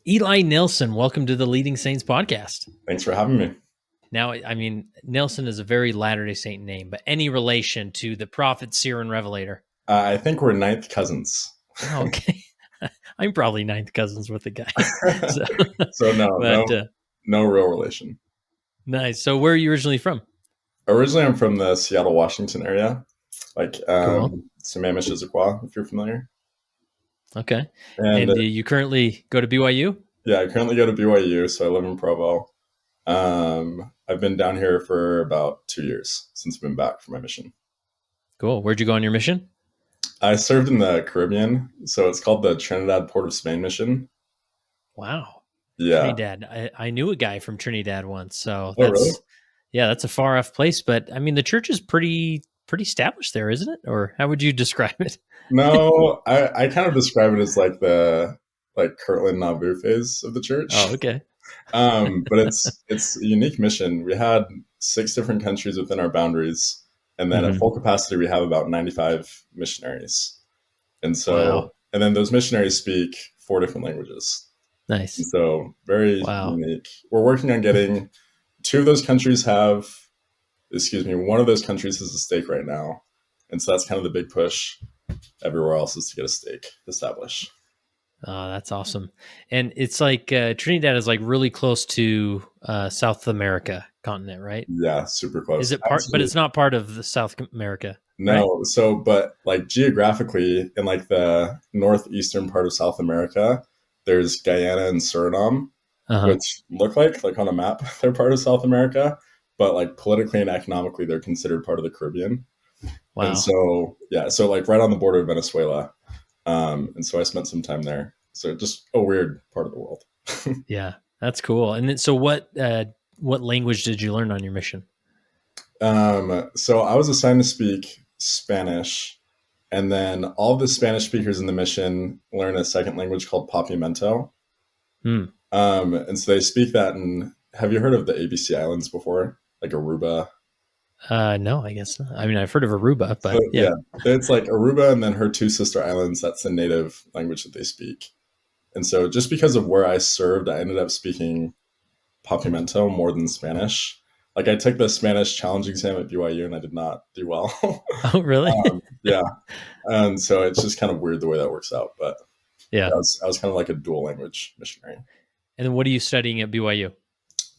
Eli Nelson, welcome to the Leading Saints podcast. Thanks for having me. Now, I mean, Nelson is a very Latter-day Saint name, but any relation to the prophet, seer, and revelator? I think we're ninth cousins. Oh, okay. I'm probably ninth cousins with the guy. So no real relation. Nice. So where are you originally from? Originally, I'm from the Seattle, Washington area, like Cool. Sammamish-Issaquah, if you're familiar. Okay. And And you currently go to BYU? yeah, I currently go to BYU, so I live in Provo. I've been down here for about 2 years since I've been back from my mission. Cool. Where'd you go on your mission? I served in the Caribbean, so it's called the Trinidad Port of Spain mission. Wow. Yeah. Trinidad. I knew a guy from Trinidad once. So Oh, really? that's a far off place. But I mean, the church is pretty established there, isn't it? Or how would you describe it? No, I kind of describe it as like the Kirtland Nauvoo phase of the church. Oh, okay. But it's a unique mission. We had 6 different countries within our boundaries, and then at full capacity, we have about 95 missionaries. And so, Wow. and then those missionaries speak 4 different languages. Nice. And so, very Wow. unique. We're working on getting 2 of those countries one of those countries has a stake right now. And so that's kind of the big push. Everywhere else is to get a stake established. Oh, that's awesome. And it's like Trinidad is like really close to South America continent, right? Yeah, super close. Is it part, but it's not part of the South America, right? No. So, but like geographically in like the northeastern part of South America, there's Guyana and Suriname, which look like on a map, they're part of South America, but like politically and economically, they're considered part of the Caribbean. Wow. And so, yeah, so like right on the border of Venezuela. And so I spent some time there. So just a weird part of the world. Yeah, that's cool. And then, so what language did you learn on your mission? So I was assigned to speak Spanish, and then all of the Spanish speakers in the mission learn a second language called Papiamento. And so they speak that in, have you heard of the ABC Islands before? Like Aruba? No, I guess not. I mean, I've heard of Aruba, but So, yeah, it's like Aruba and then her 2 sister islands. That's the native language that they speak. And so just because of where I served, I ended up speaking Papiamento more than Spanish. Like I took the Spanish challenge exam at BYU and I did not do well. Oh, really? Yeah. And so it's just kind of weird the way that works out. But yeah, I was kind of like a dual language missionary. And then what are you studying at BYU?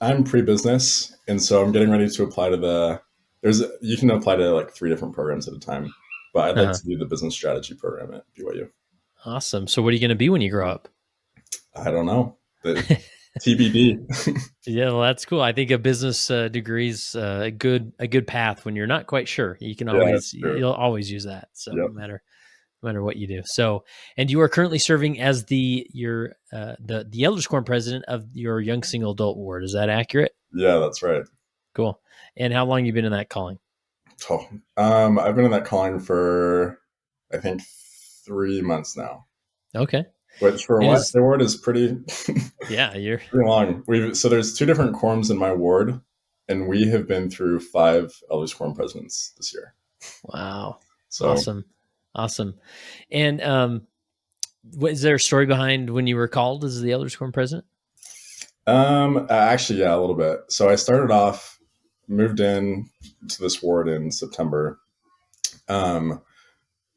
I'm pre-business. And so I'm getting ready to apply to you can apply to like 3 different programs at a time. But I'd like to do the business strategy program at BYU. Awesome. So what are you going to be when you grow up? I don't know. TBD. Yeah, well, that's cool. I think a business degree is a good path when you're not quite sure. You can you'll always use that. So no matter what you do. So, and you are currently serving as the Elders Quorum president of your young single adult ward. Is that accurate? Yeah, that's right. Cool. And how long have you been in that calling? Oh, I've been in that calling for I think 3 months now. Okay. Which for a YSA ward is pretty you're pretty long. So there's 2 different quorums in my ward, and we have been through 5 Elders Quorum presidents this year. Wow. So awesome. And is there a story behind when you were called as the Elders Quorum president? Actually, yeah, a little bit. So I started off, moved in to this ward in September. The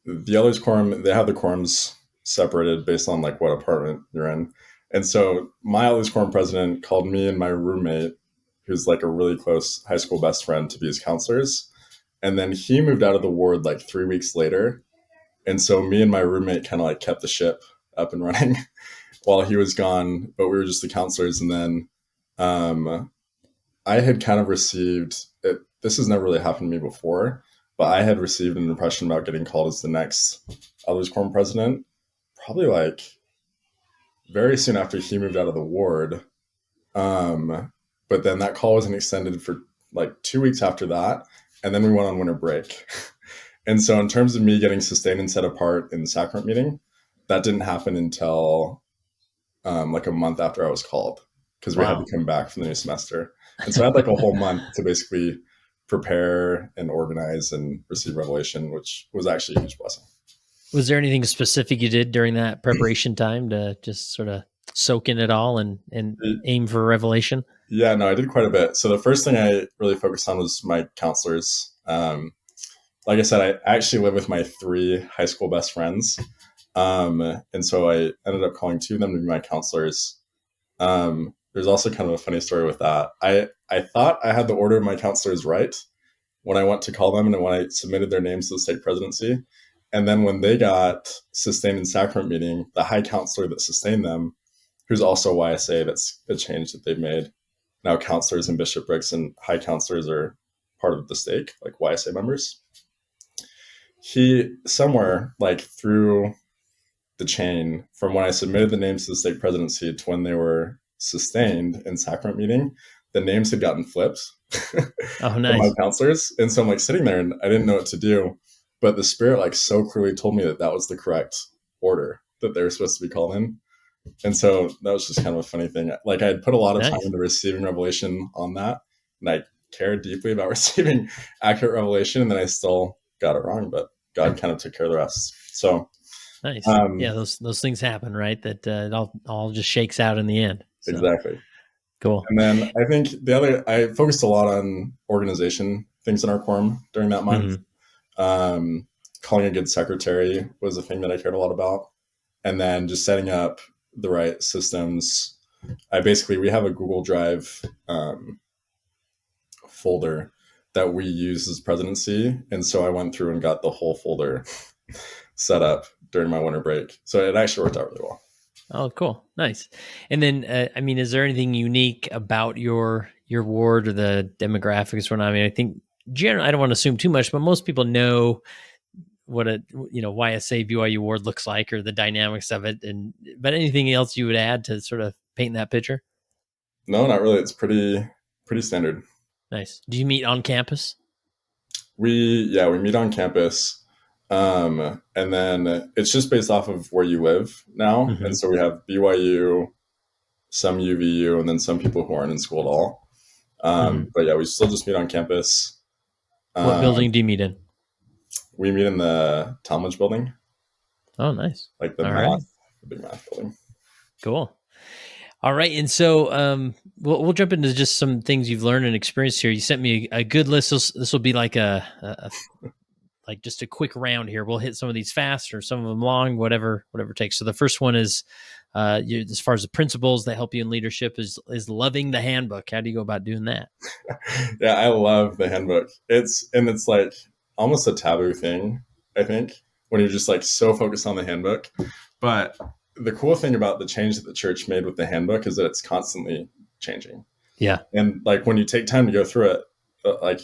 Elders Quorum, they have the quorums separated based on like what apartment you're in. And so my Elders Quorum president called me and my roommate, who's like a really close high school best friend, to be his counselors. And then he moved out of the ward like 3 weeks later. And so me and my roommate kind of like kept the ship up and running while he was gone, but we were just the counselors. And then I had kind of received it. This has never really happened to me before, but I had received an impression about getting called as the next Elders Quorum president, probably like very soon after he moved out of the ward. But then that call wasn't extended for like 2 weeks after that. And then we went on winter break. And so in terms of me getting sustained and set apart in the sacrament meeting, that didn't happen until like a month after I was called, because we had to come back from the new semester. And so I had like a whole month to basically prepare and organize and receive revelation, which was actually a huge blessing. Was there anything specific you did during that preparation time to just sort of soak in it all and aim for revelation? Yeah, no, I did quite a bit. So the first thing I really focused on was my counselors. Like I said, I actually live with my 3 high school best friends. And so I ended up calling 2 of them to be my counselors. There's also kind of a funny story with that. I thought I had the order of my counselors right when I went to call them and when I submitted their names to the stake presidency. And then when they got sustained in sacrament meeting, the high counselor that sustained them, who's also YSA, that's a change that they've made. Now counselors and bishoprics and high counselors are part of the stake, like YSA members. He somewhere like through the chain from when I submitted the names to the stake presidency to when they were sustained in sacrament meeting, the names had gotten flipped Oh, from my nice. counselors. And so I'm like sitting there and I didn't know what to do. But the Spirit like so clearly told me that that was the correct order that they were supposed to be called in. And so that was just kind of a funny thing. Like I had put a lot of time Nice. into receiving revelation on that. And I cared deeply about receiving accurate revelation. And then I still got it wrong, but God kind of took care of the rest. So Nice. Yeah, those things happen, right? That it all just shakes out in the end. So, exactly. cool. And then I think I focused a lot on organization things in our quorum during that month. Calling a good secretary was a thing that I cared a lot about. And then just setting up the right systems. We have a Google Drive folder that we use as presidency. And so I went through and got the whole folder set up during my winter break. So it actually worked out really well. Oh, cool. Nice. And then, I mean, is there anything unique about your ward or the demographics? I mean, I think generally, I don't want to assume too much, but most people know what a YSA BYU ward looks like or the dynamics of it. But anything else you would add to sort of paint that picture? No, not really. It's pretty standard. Nice. Do you meet on campus? We meet on campus. And then it's just based off of where you live now. Mm-hmm. And so we have BYU, some UVU, and then some people who aren't in school at all. But yeah, we still just meet on campus. What building do you meet in? We meet in the Talmadge building. Oh, nice. Like the big math building. Cool. All right. And so we'll jump into just some things you've learned and experienced here. You sent me a good list. This will be like like just a quick round here. We'll hit some of these fast or some of them long, whatever it takes. So the first one is as far as the principles that help you in leadership is loving the handbook. How do you go about doing that? Yeah, I love the handbook. It's like almost a taboo thing, I think, when you're just like so focused on the handbook. But the cool thing about the change that the church made with the handbook is that it's constantly changing. Yeah. And like when you take time to go through it, like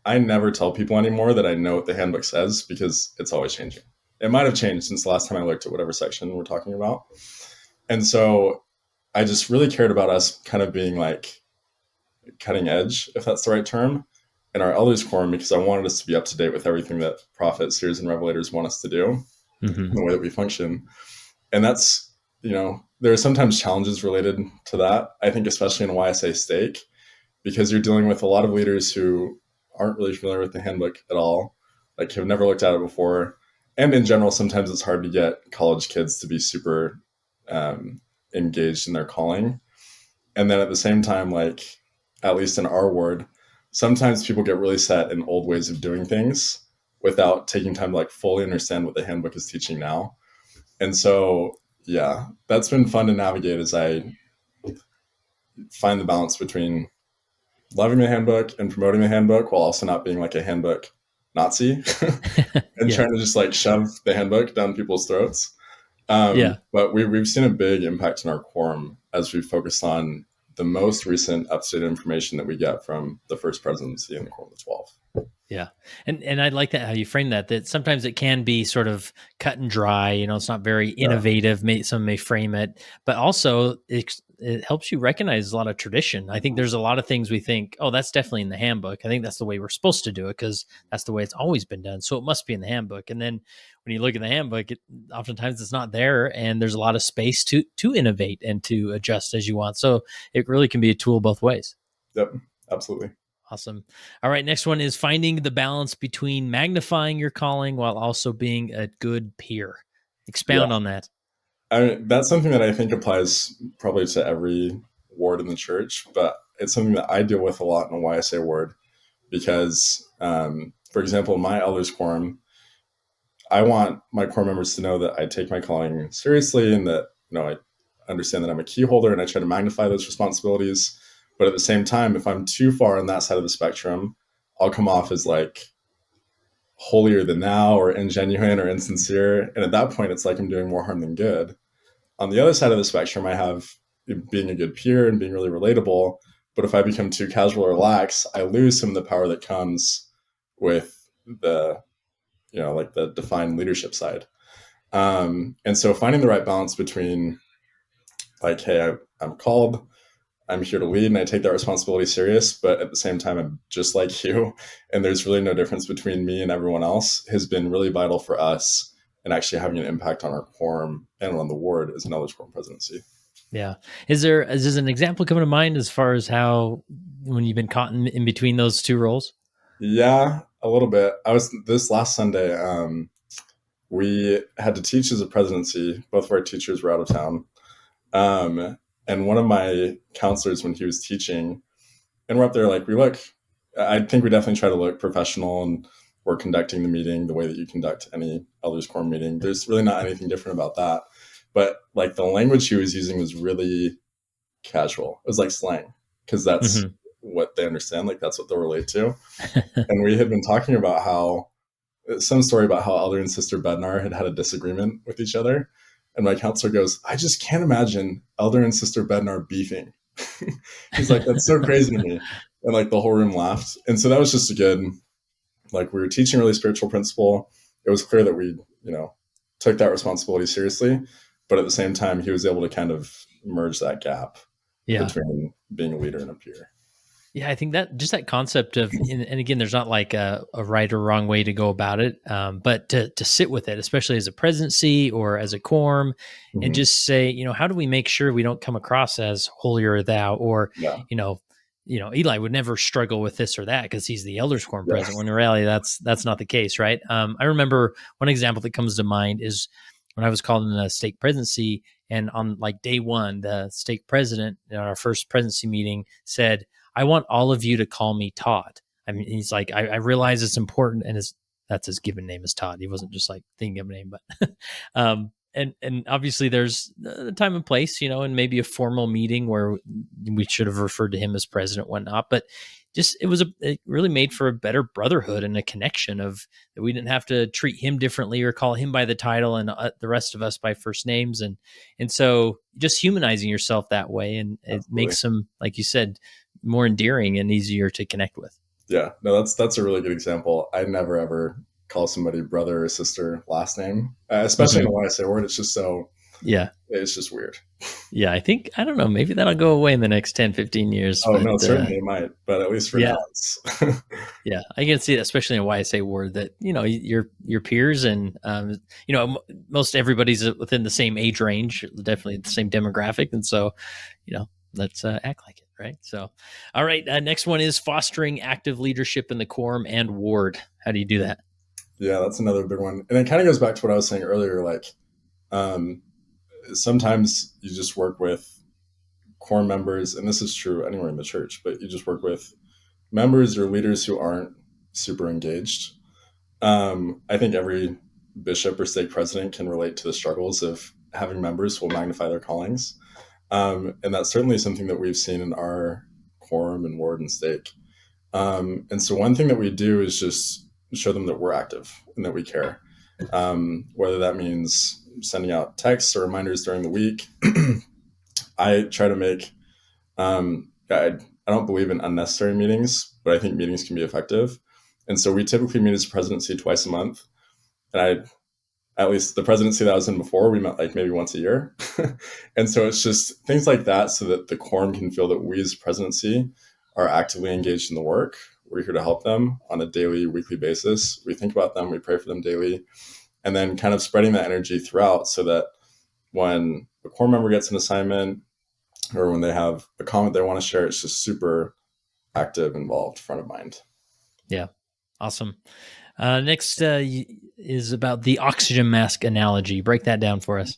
I never tell people anymore that I know what the handbook says because it's always changing. It might have changed since the last time I looked at whatever section we're talking about. And so I just really cared about us kind of being like cutting edge, if that's the right term, in our elders quorum, because I wanted us to be up to date with everything that prophets, seers, and revelators want us to do, the way that we function. And that's, there are sometimes challenges related to that. I think especially in YSA stake, because you're dealing with a lot of leaders who aren't really familiar with the handbook at all, like have never looked at it before. And in general, sometimes it's hard to get college kids to be super engaged in their calling. And then at the same time, like, at least in our ward, sometimes people get really set in old ways of doing things without taking time to like fully understand what the handbook is teaching now. And so, yeah, that's been fun to navigate as I find the balance between loving the handbook and promoting the handbook while also not being like a handbook Nazi and trying to just like shove the handbook down people's throats. But we've seen a big impact in our quorum as we focus on the most recent up-to-date information that we get from the first presidency and the Quorum of the 12. Yeah. And I like that how you frame that sometimes it can be sort of cut and dry, it's not very innovative. Some may frame it, but also it helps you recognize a lot of tradition. I think there's a lot of things we think, oh, that's definitely in the handbook. I think that's the way we're supposed to do it because that's the way it's always been done. So it must be in the handbook. And then when you look at the handbook, oftentimes it's not there and there's a lot of space to innovate and to adjust as you want. So it really can be a tool both ways. Yep, absolutely. Awesome. All right. Next one is finding the balance between magnifying your calling while also being a good peer. Expound on that. That's something that I think applies probably to every ward in the church, but it's something that I deal with a lot in a YSA ward because, for example, in my elders quorum, I want my core members to know that I take my calling seriously and that, I understand that I'm a key holder and I try to magnify those responsibilities. But at the same time, if I'm too far on that side of the spectrum, I'll come off as like holier than thou or ingenuine or insincere. And at that point, it's like I'm doing more harm than good. On the other side of the spectrum, I have being a good peer and being really relatable. But if I become too casual or lax, I lose some of the power that comes with the, like the defined leadership side. And so finding the right balance between like, hey, I'm called, I'm here to lead, and I take that responsibility serious, but at the same time, I'm just like you, and there's really no difference between me and everyone else, has been really vital for us and actually having an impact on our quorum and on the ward as an elders quorum presidency. Yeah. Is there an example coming to mind as far as how, when you've been caught in between those two roles? Yeah, a little bit. I was this last Sunday, we had to teach as a presidency. Both of our teachers were out of town. And one of my counselors, when he was teaching, and we're up there, like, I think we definitely try to look professional, and we're conducting the meeting the way that you conduct any elders quorum meeting. There's really not anything different about that. But like the language he was using was really casual. It was like slang, because that's what they understand. Like that's what they'll relate to. And we had been talking about some story about how Elder and Sister Bednar had a disagreement with each other. And my counselor goes, I just can't imagine Elder and Sister Bednar beefing. He's like, that's so crazy to me. And like the whole room laughed. And so that was just a good, like we were teaching a really spiritual principle. It was clear that we, took that responsibility seriously. But at the same time, he was able to kind of merge that gap between being a leader and a peer. Yeah, I think that just that concept of, and again, there's not like a right or wrong way to go about it, but to sit with it, especially as a presidency or as a quorum, and just say, how do we make sure we don't come across as holier thou, or, Eli would never struggle with this or that because he's the elders quorum president. When in reality, that's not the case, right? I remember one example that comes to mind is when I was called in a stake presidency, and on like day one, the stake president in our first presidency meeting said, I want all of you to call me Todd. I mean, he's like, I realize it's important, and that's his given name is Todd. He wasn't just like thinking of a name, but and obviously there's a time and place, and maybe a formal meeting where we should have referred to him as president, whatnot. But just it really made for a better brotherhood and a connection of that we didn't have to treat him differently or call him by the title and the rest of us by first names, and so just humanizing yourself that way, and it makes them, like you said, more endearing and easier to connect with. Yeah, no, that's a really good example. I never ever call somebody brother or sister last name, especially in the YSA word. It's just so, it's just weird. Yeah, I don't know, maybe that'll go away in the next 10, 15 years. Oh, but, no, certainly it might, but at least for now. Yeah, I can see it, especially in a YSA word, that, your peers and, most everybody's within the same age range, definitely the same demographic. And so, let's act like it, right? So, all right, next one is fostering active leadership in the quorum and ward. How do you do that? Yeah, that's another big one. And it kind of goes back to what I was saying earlier. Like, sometimes you just work with quorum members, and this is true anywhere in the church, but you just work with members or leaders who aren't super engaged. I think every bishop or stake president can relate to the struggles of having members who will magnify their callings. And that's certainly something that we've seen in our quorum and ward and stake. And so one thing that we do is just show them that we're active and that we care. Whether that means sending out texts or reminders during the week. I try to make, I don't believe in unnecessary meetings, but I think meetings can be effective. And so we typically meet as a presidency twice a month. And at least the presidency that I was in before, we met like maybe once a year. And so it's just things like that so that the quorum can feel that we as presidency are actively engaged in the work. We're here to help them on a daily, weekly basis. We think about them, we pray for them daily, and then kind of spreading that energy throughout so that when a quorum member gets an assignment or when they have a comment they want to share, it's just super active, involved, front of mind. Yeah. Awesome. Next is about the oxygen mask analogy. Break that down for us.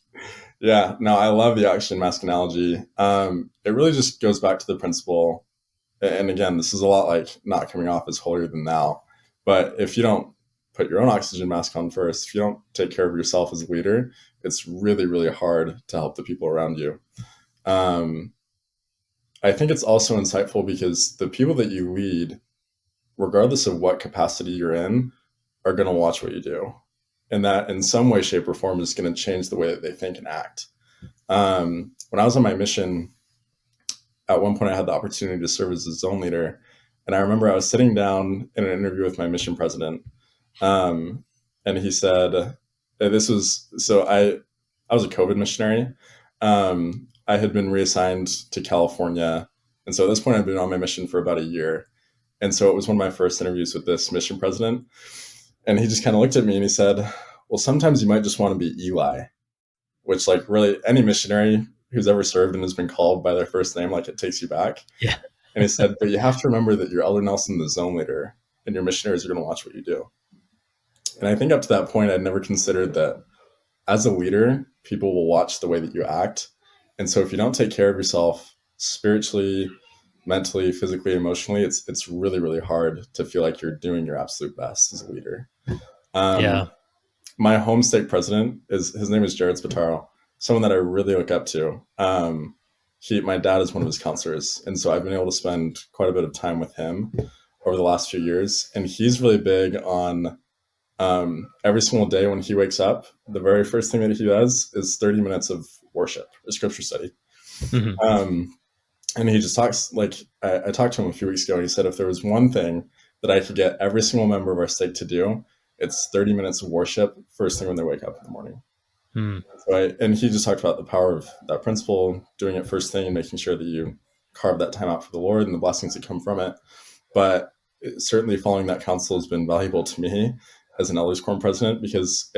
Yeah, no, I love the oxygen mask analogy. It really just goes back to the principle. And again, this is a lot like not coming off as holier than thou. But if you don't put your own oxygen mask on first, if you don't take care of yourself as a leader, it's really, really hard to help the people around you. Um, I think it's also insightful because the people that you lead, regardless of what capacity you're in, are going to watch what you do. And that in some way, shape, or form is going to change the way that they think and act. When I was on my mission, at one point I had the opportunity to serve as a zone leader. And I remember I was sitting down in an interview with my mission president. Um, and he said, this was, so I was a COVID missionary. I had been reassigned to California. And so at this point, I'd been on my mission for about a year. And so it was one of my first interviews with this mission president. And he just kind of looked at me and he said, well, sometimes you might just want to be Eli, which, like, really any missionary who's ever served and has been called by their first name, like, it takes you back. Yeah. And he said, but you have to remember that you're Elder Nelson, the zone leader, and your missionaries are going to watch what you do. And I think up to that point, I'd never considered that as a leader, people will watch the way that you act. And so if you don't take care of yourself spiritually, mentally, physically, emotionally, it's really, really hard to feel like you're doing your absolute best as a leader. Yeah. My home state president his name is Jared Spataro, someone that I really look up to. My dad is one of his counselors, and so I've been able to spend quite a bit of time with him over the last few years. And he's really big on every single day when he wakes up, the very first thing that he does is 30 minutes of worship or scripture study. Mm-hmm. And he just talks, like, I talked to him a few weeks ago, and he said, if there was one thing that I could get every single member of our stake to do, it's 30 minutes of worship first thing when they wake up in the morning. So and he just talked about the power of that principle, doing it first thing and making sure that you carve that time out for the Lord and the blessings that come from it. But certainly following that counsel has been valuable to me as an Elders Quorum president, because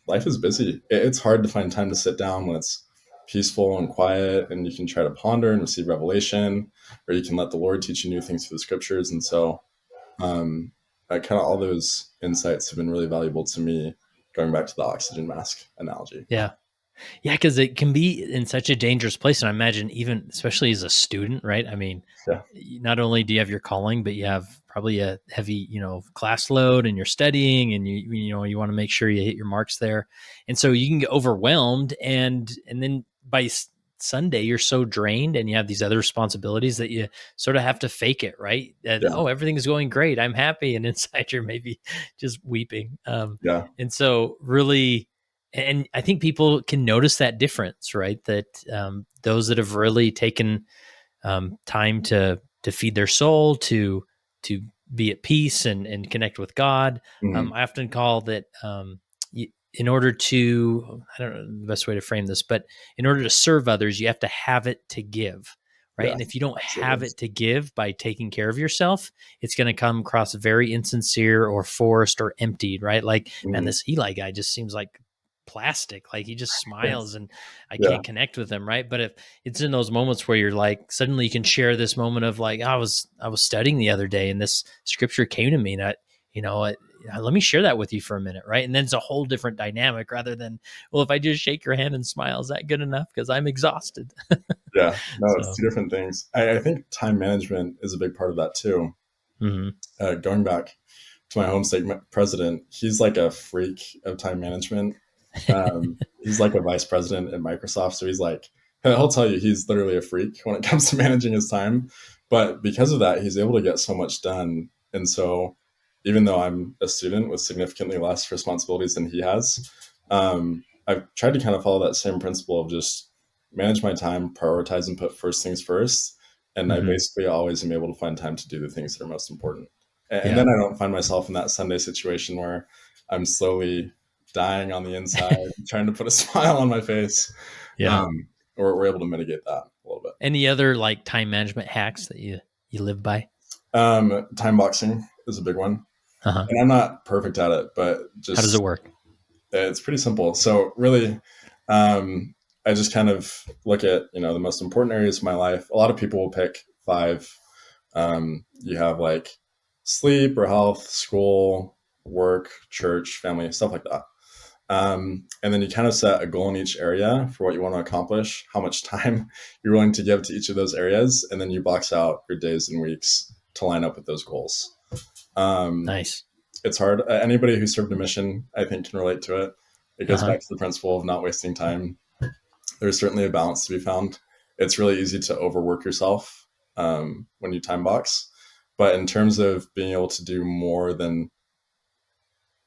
life is busy. It's hard to find time to sit down when it's peaceful and quiet, and you can try to ponder and receive revelation, or you can let the Lord teach you new things through the scriptures. And so kind of all those insights have been really valuable to me, going back to the oxygen mask analogy. Yeah. Yeah, because it can be in such a dangerous place. And I imagine even, especially as a student, right? I mean, not only do you have your calling, but you have probably a heavy, class load, and you're studying, and you want to make sure you hit your marks there. And so you can get overwhelmed, and then by Sunday, you're so drained and you have these other responsibilities that you sort of have to fake it, right? Oh, everything's going great, I'm happy. And inside you're maybe just weeping. And so really, and I think people can notice that difference, right? That those that have really taken time to feed their soul, to be at peace and connect with God. I often call that in order to, I don't know the best way to frame this, but in order to serve others, you have to have it to give. Right. And if you don't have it to give by taking care of yourself, it's going to come across very insincere or forced or emptied. Right. Like, man, this Eli guy just seems like plastic. Like, he just smiles and I can't connect with him. Right. But if it's in those moments where you're like, suddenly you can share this moment of like, I was studying the other day and this scripture came to me, and let me share that with you for a minute. Right. And then it's a whole different dynamic, rather than, well, if I just shake your hand and smile, is that good enough? Because I'm exhausted. It's two different things. I think time management is a big part of that too. Going back to my home state president, he's like a freak of time management. He's like a vice president at Microsoft. So he'll tell you he's literally a freak when it comes to managing his time. But because of that, he's able to get so much done. And so even though I'm a student with significantly less responsibilities than he has, I've tried to kind of follow that same principle of just manage my time, prioritize, and put first things first. And I basically always am able to find time to do the things that are most important. And then I don't find myself in that Sunday situation where I'm slowly dying on the inside, trying to put a smile on my face. Or we're able to mitigate that a little bit. Any other like time management hacks that you live by? Time boxing is a big one. And I'm not perfect at it, but just, how does it work? It's pretty simple. So really, I just kind of look at, the most important areas of my life. A lot of people will pick 5. You have like sleep or health, school, work, church, family, stuff like that. And then you kind of set a goal in each area for what you want to accomplish, how much time you're willing to give to each of those areas, and then you box out your days and weeks to line up with those goals. Nice. It's hard. Anybody who served a mission, I think, can relate to it. It goes back to the principle of not wasting time. There's certainly a balance to be found. It's really easy to overwork yourself when you time box. But in terms of being able to do more than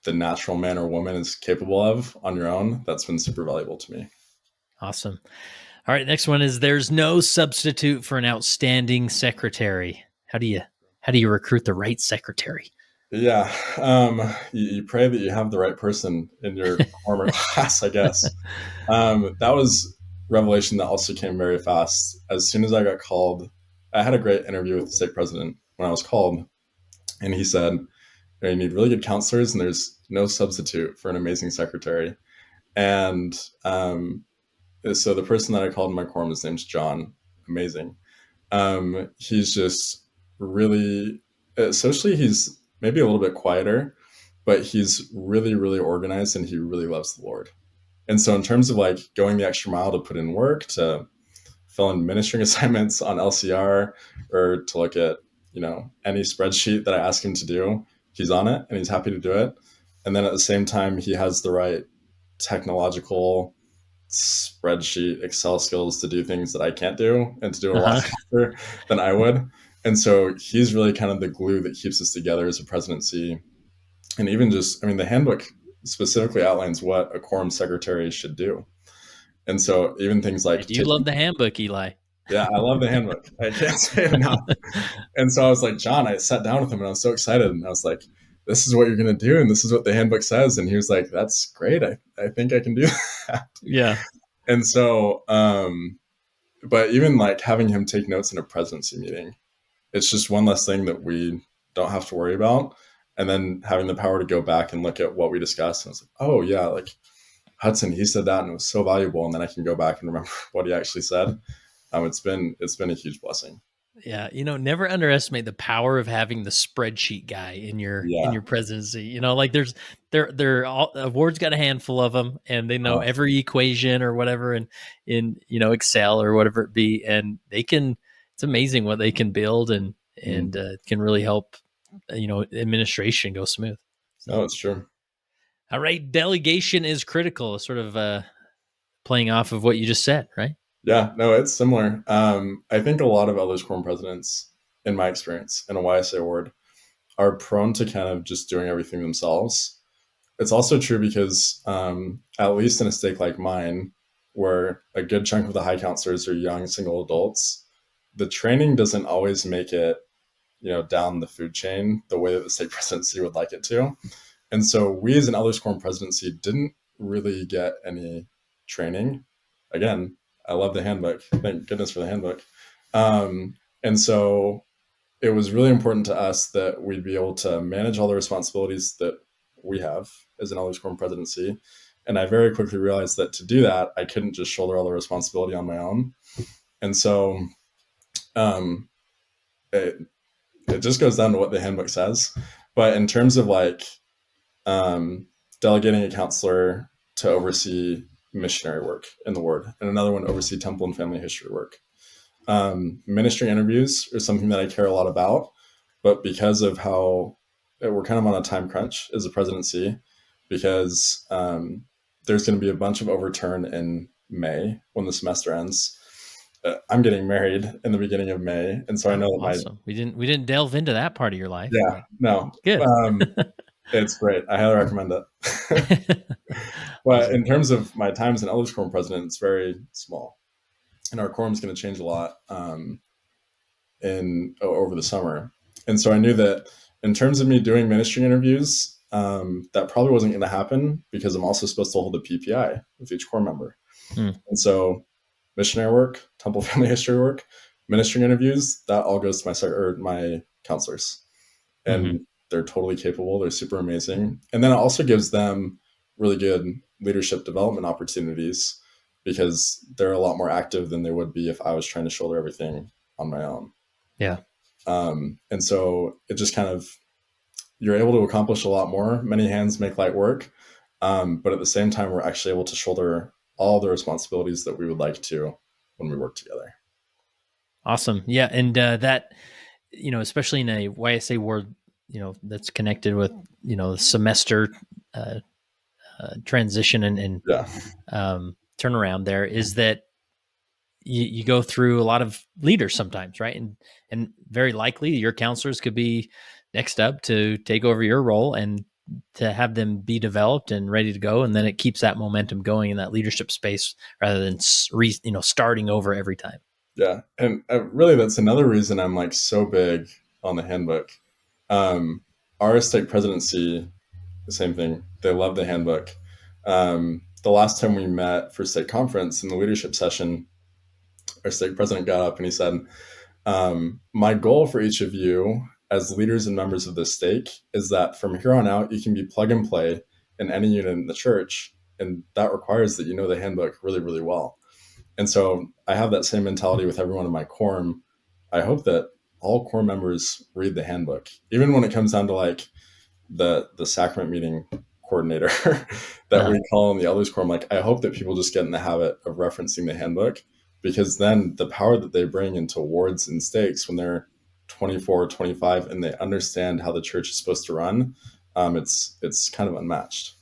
the natural man or woman is capable of on your own, that's been super valuable to me. Awesome. All right, next one is there's no substitute for an outstanding secretary. How do you recruit the right secretary? Yeah, you pray that you have the right person in your former class, I guess. That was revelation that also came very fast. As soon as I got called, I had a great interview with the stake president when I was called, and he said, you need really good counselors, and there's no substitute for an amazing secretary. And so the person that I called in my quorum, his name's John. Amazing. He's just really socially, he's maybe a little bit quieter, but he's really, really organized, and he really loves the Lord. And so in terms of like going the extra mile to put in work, to fill in ministering assignments on LCR, or to look at, any spreadsheet that I ask him to do, he's on it and he's happy to do it. And then at the same time, he has the right technological spreadsheet Excel skills to do things that I can't do, and to do it a lot faster than I would. And so he's really kind of the glue that keeps us together as a presidency. And even just, the handbook specifically outlines what a quorum secretary should do. And so even things like... Do you love the handbook, Eli? Yeah, I love the handbook. I can't say it enough. And so I was like, John, I sat down with him and I was so excited. And I was like, this is what you're going to do. And this is what the handbook says. And he was like, that's great. I think I can do that. Yeah. And so, but even like having him take notes in a presidency meeting, it's just one less thing that we don't have to worry about. And then having the power to go back and look at what we discussed. And I was like, oh yeah, like Hudson, he said that and it was so valuable. And then I can go back and remember what he actually said. It's been a huge blessing. Yeah, never underestimate the power of having the spreadsheet guy in your presidency. Like they're all, Ward's got a handful of them, and they know every equation or whatever in Excel or whatever it be, and they can. It's amazing what they can build and can really help administration go smooth. So, it's true. All right, delegation is critical. Sort of playing off of what you just said, right? Yeah, no, it's similar. I think a lot of elders quorum presidents, in my experience, in a YSA ward, are prone to kind of just doing everything themselves. It's also true because, at least in a stake like mine, where a good chunk of the high counselors are young single adults, the training doesn't always make it, down the food chain the way that the stake presidency would like it to. And so we as an elders quorum presidency didn't really get any training. Again, I love the handbook. Thank goodness for the handbook. And so it was really important to us that we'd be able to manage all the responsibilities that we have as an elders quorum presidency. And I very quickly realized that to do that, I couldn't just shoulder all the responsibility on my own. And so it just goes down to what the handbook says. But in terms of like delegating a counselor to oversee missionary work in the ward, and another one oversee temple and family history work. Ministry interviews are something that I care a lot about, but because of how we're kind of on a time crunch as a presidency, because there's going to be a bunch of overturn in May when the semester ends. I'm getting married in the beginning of May, and so I know that we didn't delve into that part of your life. Yeah, no, good. It's great. I highly recommend it. But awesome. In terms of my time as an elders quorum president, it's very small, and our quorum is going to change a lot over the summer. And so I knew that in terms of me doing ministry interviews, that probably wasn't going to happen because I'm also supposed to hold a PPI with each quorum member. And so missionary work, temple family history work, ministry interviews, that all goes to my counselors. And they're totally capable. They're super amazing. And then it also gives them really good leadership development opportunities because they're a lot more active than they would be if I was trying to shoulder everything on my own. Yeah. And so it just kind of, you're able to accomplish a lot more. Many hands make light work. But at the same time, we're actually able to shoulder all the responsibilities that we would like to when we work together. Awesome. Yeah. And that, especially in a YSA world, that's connected with, the semester transition and Yeah. Turnaround there is that you go through a lot of leaders sometimes, right? And very likely your counselors could be next up to take over your role and to have them be developed and ready to go. And then it keeps that momentum going in that leadership space rather than, starting over every time. Yeah. And really, that's another reason I'm like so big on the handbook. Our stake presidency, the same thing. They love the handbook. The last time we met for stake conference in the leadership session, our stake president got up and he said, my goal for each of you as leaders and members of the stake is that from here on out, you can be plug and play in any unit in the church. And that requires that you know the handbook really, really well. And so I have that same mentality with everyone in my quorum. I hope that all quorum members read the handbook, even when it comes down to like the sacrament meeting coordinator that we call in the elders quorum. Like, I hope that people just get in the habit of referencing the handbook, because then the power that they bring into wards and stakes when they're 24, 25, and they understand how the church is supposed to run, it's kind of unmatched.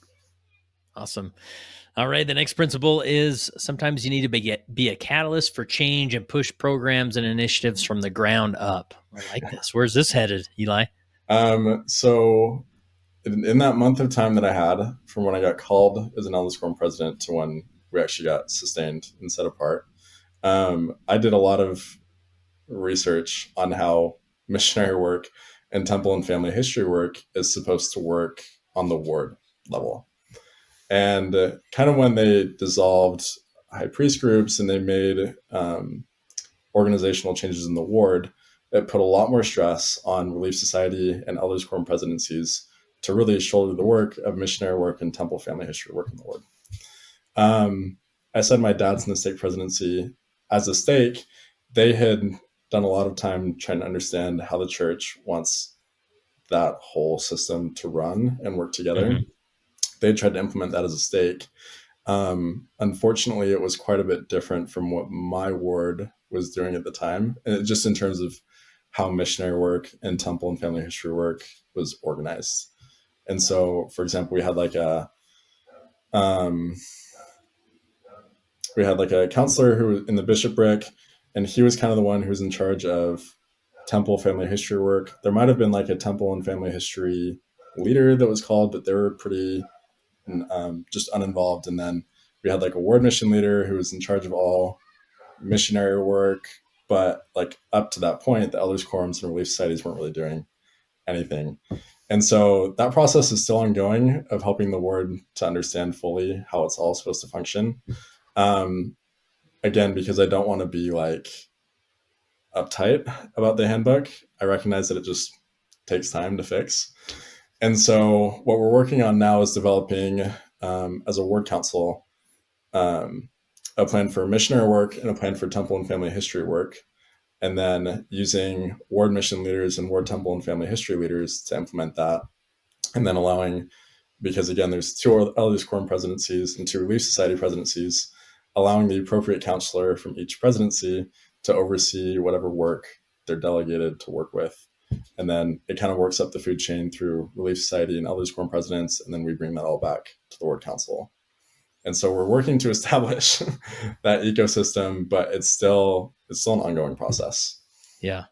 Awesome. All right. The next principle is sometimes you need to be a catalyst for change and push programs and initiatives from the ground up. I like this. Where's this headed, Eli? So in that month of time that I had from when I got called as an elders quorum president to when we actually got sustained and set apart, I did a lot of research on how missionary work and temple and family history work is supposed to work on the ward level. And kind of when they dissolved high priest groups and they made organizational changes in the ward, it put a lot more stress on Relief Society and elders quorum presidencies to really shoulder the work of missionary work and temple family history work in the ward. I said my dad's in the stake presidency. As a stake, they had done a lot of time trying to understand how the church wants that whole system to run and work together. Mm-hmm. They tried to implement that as a stake. Unfortunately, it was quite a bit different from what my ward was doing at the time, and just in terms of how missionary work and temple and family history work was organized. And so, for example, we had like a counselor who was in the bishopric, and he was kind of the one who was in charge of temple family history work. There might have been like a temple and family history leader that was called, but they were pretty just uninvolved. And then we had like a ward mission leader who was in charge of all missionary work. But like up to that point, the elders quorums and relief societies weren't really doing anything. And so that process is still ongoing of helping the ward to understand fully how it's all supposed to function. Again, because I don't want to be like uptight about the handbook, I recognize that it just takes time to fix. And so what we're working on now is developing, as a ward council, a plan for missionary work and a plan for temple and family history work, and then using ward mission leaders and ward temple and family history leaders to implement that. And then allowing, because again, there's 2 elders quorum presidencies and 2 relief society presidencies, allowing the appropriate counselor from each presidency to oversee whatever work they're delegated to work with. And then it kind of works up the food chain through Relief Society and elders quorum presidents, and then we bring that all back to the ward council. And so we're working to establish that ecosystem, but it's still an ongoing process. Yeah.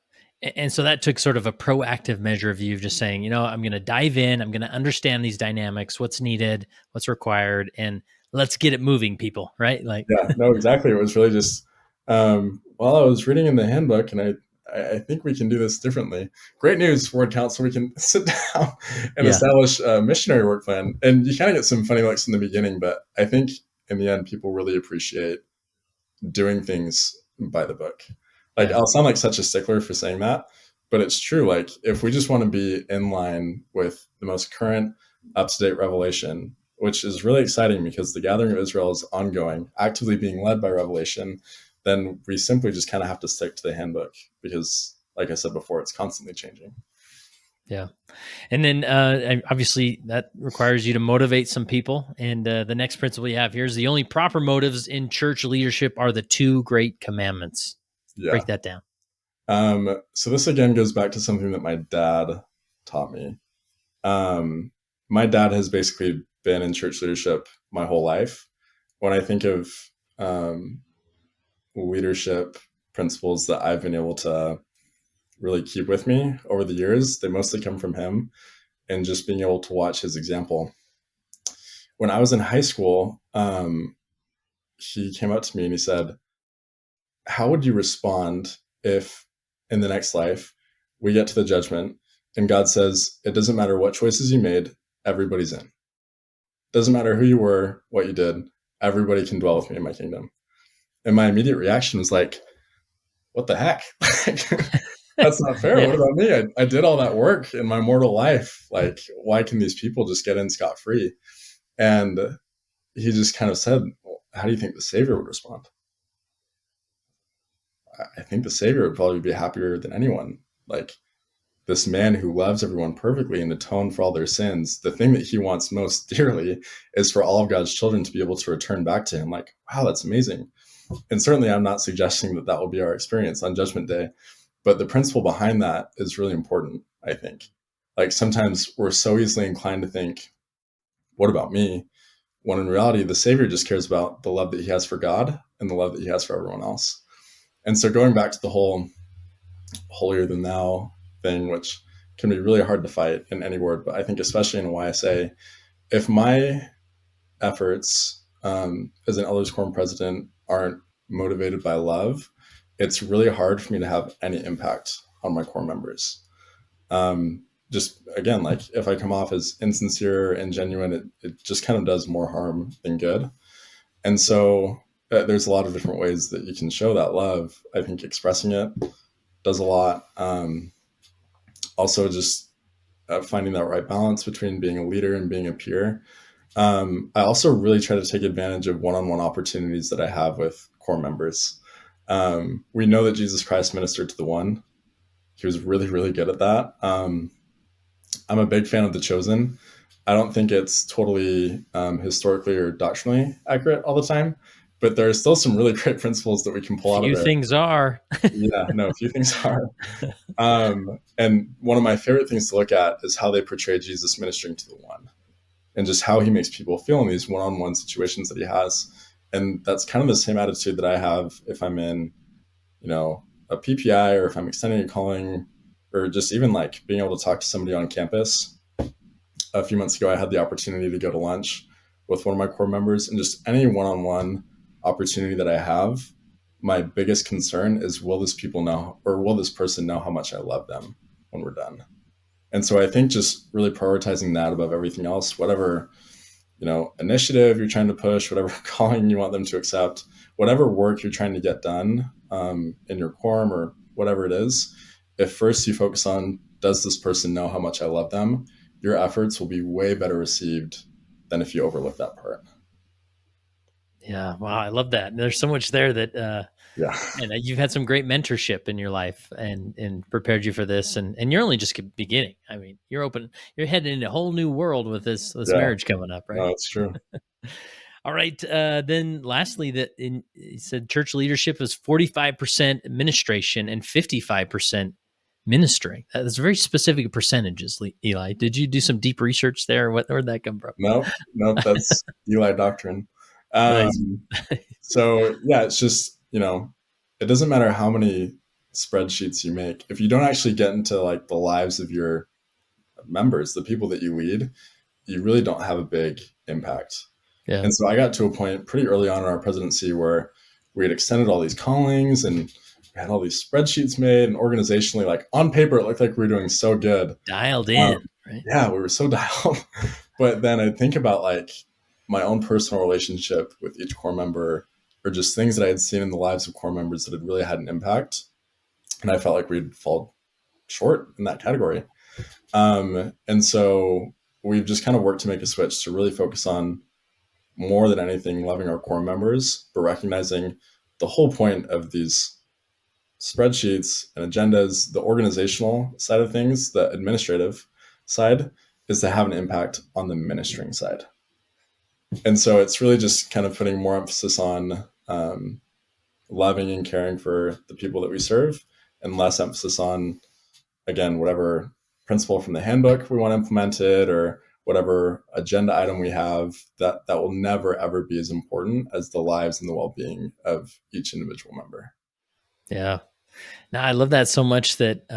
And so that took sort of a proactive measure of you just saying, I'm going to dive in, I'm going to understand these dynamics, what's needed, what's required, and let's get it moving, people, right? Like, yeah, no, exactly. It was really just, while I was reading in the handbook, and I think we can do this differently. Great news, ward council. We can sit down and establish a missionary work plan. And you kind of get some funny looks in the beginning, but I think in the end, people really appreciate doing things by the book. Like, I'll sound like such a stickler for saying that, but it's true. Like, if we just want to be in line with the most current, up-to-date revelation, which is really exciting because the gathering of Israel is ongoing, actively being led by revelation, then we simply just kind of have to stick to the handbook because, like I said before, it's constantly changing. Yeah. And then obviously that requires you to motivate some people. And the next principle you have here is the only proper motives in church leadership are the two great commandments. Yeah. Break that down. So this again goes back to something that my dad taught me. My dad has basically been in church leadership my whole life. When I think of leadership principles that I've been able to really keep with me over the years, they mostly come from him and just being able to watch his example. When I was in high school, he came up to me and he said, how would you respond if in the next life we get to the judgment and God says, it doesn't matter what choices you made, everybody's in. Doesn't matter who you were, what you did, everybody can dwell with me in my kingdom. And my immediate reaction was like, what the heck? That's not fair. Yeah. What about me? I did all that work in my mortal life. Like, why can these people just get in scot-free? And he just kind of said, well, how do you think the Savior would respond? I think the Savior would probably be happier than anyone. Like, this man who loves everyone perfectly and atone for all their sins, the thing that he wants most dearly is for all of God's children to be able to return back to him. Like, wow, that's amazing. And certainly I'm not suggesting that that will be our experience on Judgment Day, but the principle behind that is really important, I think. Like, sometimes we're so easily inclined to think, what about me? When in reality, the Savior just cares about the love that he has for God and the love that he has for everyone else. And so going back to the whole holier than thou thing, which can be really hard to fight in any word, but I think especially in YSA, if my efforts as an Elders Quorum president aren't motivated by love, it's really hard for me to have any impact on my core members. Just again, like if I come off as insincere and genuine, it just kind of does more harm than good. And so there's a lot of different ways that you can show that love. I think expressing it does a lot. Also just finding that right balance between being a leader and being a peer. I also really try to take advantage of one-on-one opportunities that I have with core members. We know that Jesus Christ ministered to the one. He was really, really good at that. I'm a big fan of The Chosen. I don't think it's totally historically or doctrinally accurate all the time, but there are still some really great principles that we can pull out of there. Few things are. Yeah, no, a few things are. And one of my favorite things to look at is how they portray Jesus ministering to the one and just how he makes people feel in these one-on-one situations that he has. And that's kind of the same attitude that I have if I'm in, a PPI or if I'm extending a calling or just even like being able to talk to somebody on campus. A few months ago, I had the opportunity to go to lunch with one of my core members, and just any one-on-one opportunity that I have, my biggest concern is, will this person know how much I love them when we're done? And so I think just really prioritizing that above everything else, whatever, initiative you're trying to push, whatever calling you want them to accept, whatever work you're trying to get done in your quorum or whatever it is, if first you focus on, does this person know how much I love them, your efforts will be way better received than if you overlook that part. Yeah. Wow. I love that. There's so much there that, and you've had some great mentorship in your life and prepared you for this. And you're only just beginning. I mean, you're heading into a whole new world with this marriage coming up, right? No, it's true. All right. Then lastly, you said church leadership is 45% administration and 55% ministering. That's very specific percentages, Eli. Did you do some deep research there? Where'd that come from? Nope. That's Eli doctrine. So yeah, it's just, it doesn't matter how many spreadsheets you make. If you don't actually get into like the lives of your members, the people that you lead, you really don't have a big impact. Yeah. And so I got to a point pretty early on in our presidency where we had extended all these callings and we had all these spreadsheets made, and organizationally, like on paper, it looked like we were doing so good. Dialed in, right? Yeah, we were so dialed. But then I think about like my own personal relationship with each core member, or just things that I had seen in the lives of core members that had really had an impact. And I felt like we'd fall short in that category. And so we've just kind of worked to make a switch to really focus on, more than anything, loving our core members, but recognizing the whole point of these spreadsheets and agendas, the organizational side of things, the administrative side, is to have an impact on the ministering side. And so it's really just kind of putting more emphasis on loving and caring for the people that we serve, and less emphasis on, again, whatever principle from the handbook we want implemented or whatever agenda item we have. That will never, ever be as important as the lives and the well-being of each individual member. Yeah. Now, I love that so much that,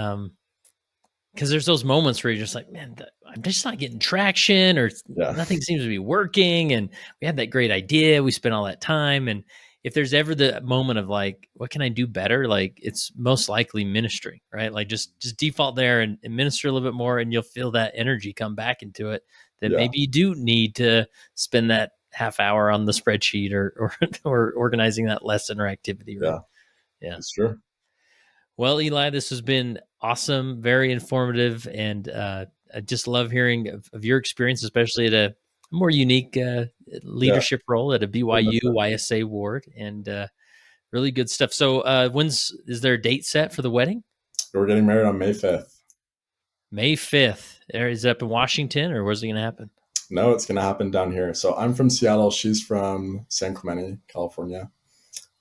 because there's those moments where you're just like, man, I'm just not getting traction, or nothing seems to be working. And we had that great idea. We spent all that time. And if there's ever the moment of like, what can I do better? Like, it's most likely ministry, right? Like just default there and minister a little bit more, and you'll feel that energy come back into it, that maybe you do need to spend that half hour on the spreadsheet or organizing that lesson or activity, right? Yeah, it's true. Well, Eli, this has been awesome, very informative, and I just love hearing of your experience, especially at a more unique leadership role at a BYU YSA ward, and really good stuff. So is there a date set for the wedding? We're getting married on May 5th. May 5th. Is it up in Washington, or where's it going to happen? No, it's going to happen down here. So I'm from Seattle. She's from San Clemente, California.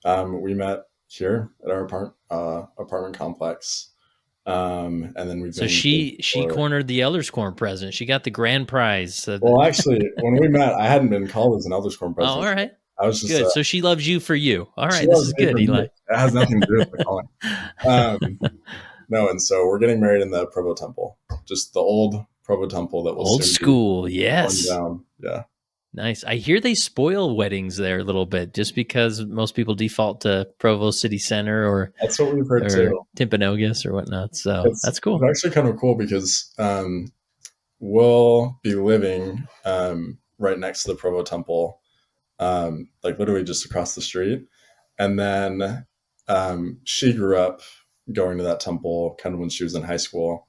We met here at our apartment complex. And then we've been. So she cornered the Elders Quorum president. She got the grand prize. Well, actually, when we met, I hadn't been called as an Elders Quorum president. Oh, all right. I was just good. So she loves you for you. All right, this is good, Eli. It has nothing to do with the calling. No, and so we're getting married in the Provo Temple, just the old Provo Temple that was old school. Yes. Down. Yeah. Nice. I hear they spoil weddings there a little bit, just because most people default to Provo City Center or that's what we've heard too, Timpanogos or whatnot. So that's cool. It's actually kind of cool because we'll be living right next to the Provo Temple, like literally just across the street. And then she grew up going to that temple kind of when she was in high school.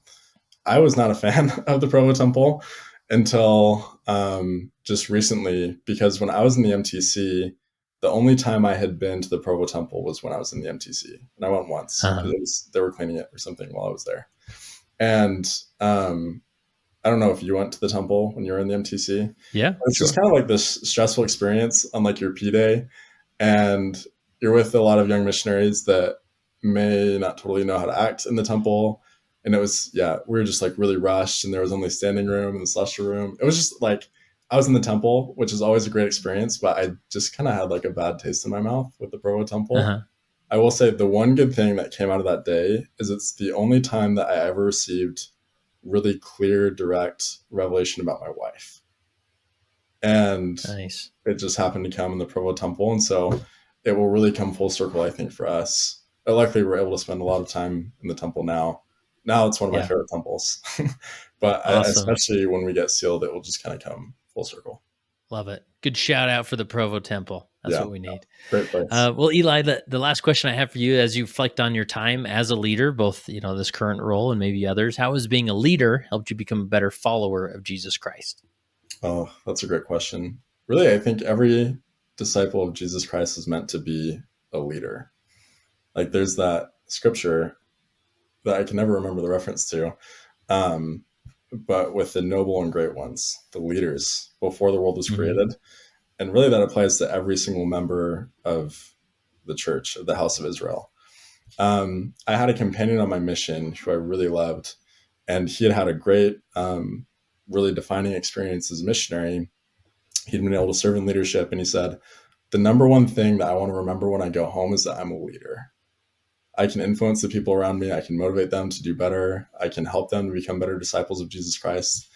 I was not a fan of the Provo Temple until just recently, because when I was in the MTC, the only time I had been to the Provo Temple was when I was in the MTC. And I went once. They were cleaning it or something while I was there. And I don't know if you went to the temple when you were in the MTC. Yeah. It's just kind of like this stressful experience on like your P day. And you're with a lot of young missionaries that may not totally know how to act in the temple. And it was, we were just like really rushed, and there was only standing room in the celestial room. It was just like, I was in the temple, which is always a great experience, but I just kind of had like a bad taste in my mouth with the Provo Temple. I will say the one good thing that came out of that day is it's the only time that I ever received really clear, direct revelation about my wife. And nice. It just happened to come in the Provo Temple. And so it will really come full circle, I think, for us. But luckily, we're able to spend a lot of time in the temple now. Now it's one of my favorite temples. But especially when we get sealed, it will just kind of come full circle. Love it. Good shout out for the Provo Temple. That's what we need. Great place. Well, Eli, the last question I have for you, as you reflect on your time as a leader, both this current role and maybe others, how has being a leader helped you become a better follower of Jesus Christ? Oh, that's a great question. Really, I think every disciple of Jesus Christ is meant to be a leader. Like there's that scripture that I can never remember the reference to, but with the noble and great ones, the leaders before the world was created. And really that applies to every single member of the church, of the house of Israel. I had a companion on my mission who I really loved, and he had a great, really defining experience as a missionary. He'd been able to serve in leadership, and he said, the number one thing that I want to remember when I go home is that I'm a leader. I can influence the people around me. I can motivate them to do better. I can help them to become better disciples of Jesus Christ.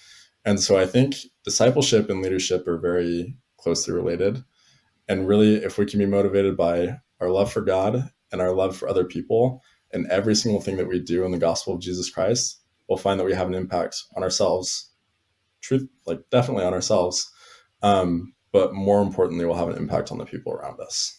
And so I think discipleship and leadership are very closely related. And really, if we can be motivated by our love for God and our love for other people, and every single thing that we do in the gospel of Jesus Christ, we'll find that we have an impact on ourselves. Definitely on ourselves. But more importantly, we'll have an impact on the people around us.